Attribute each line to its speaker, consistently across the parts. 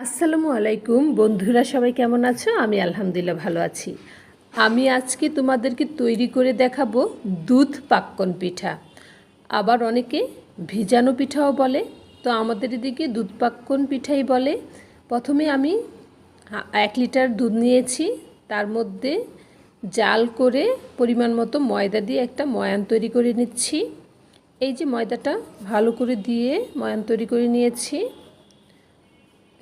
Speaker 1: আসসালামু আলাইকুম বন্ধুরা, সবাই কেমন আছো? আমি আলহামদুলিল্লাহ ভালো আছি। আমি আজকে তোমাদেরকে তৈরি করে দেখাবো দুধ পাক্কন পিঠা। আবার অনেকে ভিজানো পিঠাও বলে, তো আমাদের এদিকে দুধ পাক্কন পিঠাই বলে। প্রথমে আমি 1 লিটার দুধ নিয়েছি, তার মধ্যে জাল করে পরিমাণ মতো ময়দা দিয়ে একটা ময়ান তৈরি করে নিচ্ছি। এই যে ময়দাটা ভালো করে দিয়ে ময়ান তৈরি করে নিয়েছি,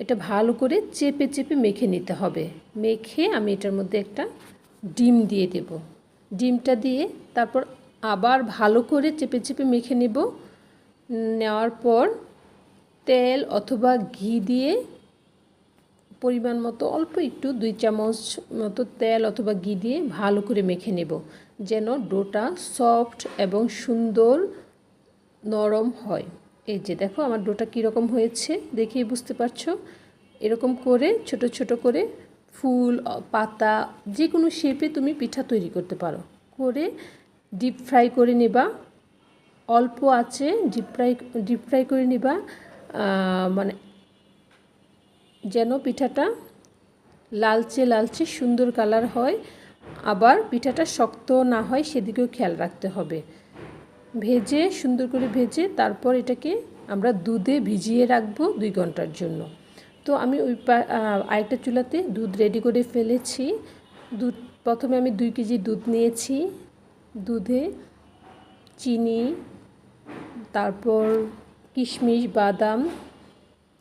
Speaker 1: এটা ভালো করে চেপে চেপে মেখে নিতে হবে। মেখে আমি এটার মধ্যে একটা ডিম দিয়ে দেব। ডিমটা দিয়ে তারপর আবার ভালো করে চেপে চেপে মেখে নেব। নেওয়ার পর তেল অথবা ঘি দিয়ে পরিমাণ মতো অল্প একটু 2 চামচ মতো তেল অথবা ঘি দিয়ে ভালো করে মেখে নেব, যেন ডোটা সফট এবং সুন্দর নরম হয়। এই যে দেখো আমার ডোটা কীরকম হয়েছে, দেখেই বুঝতে পারছো। এরকম করে ছোট ছোট করে ফুল পাতা যে কোনো শেপে তুমি পিঠা তৈরি করতে পারো। করে ডিপ ফ্রাই করে নেবা, অল্প আছে ডিপ ফ্রাই করে নেবা, মানে যেন পিঠাটা লালচে লালচে সুন্দর কালার হয়। আবার পিঠাটা শক্ত না হয় সেদিকেও খেয়াল রাখতে হবে। ভেজে সুন্দর করে ভেজে তারপর এটাকে আমরা দুধে ভিজিয়ে রাখবো 2 ঘন্টার জন্য। তো আমি ওই আরেকটা চুলাতে দুধ রেডি করে ফেলেছি। প্রথমে আমি 2 কেজি দুধ নিয়েছি। দুধে চিনি, তারপর কিশমিশ, বাদাম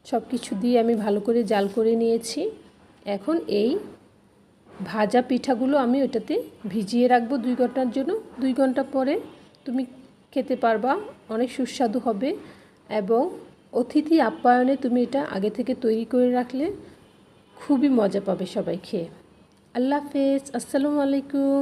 Speaker 1: সব কিছু দিয়ে আমি ভালো করে জাল করে নিয়েছি। এখন এই ভাজা পিঠাগুলো আমি ওটাতে ভিজিয়ে রাখবো 2 ঘন্টার জন্য। 2 ঘন্টা পরে তুমি খেতে পারবা, অনেক সুস্বাদু হবে। এবং অতিথি আপ্যায়নে তুমি এটা আগে থেকে তৈরি করে রাখলে খুবই মজা পাবে সবাই খেয়ে। আল্লাহ হাফেজ, আসসালামু আলাইকুম।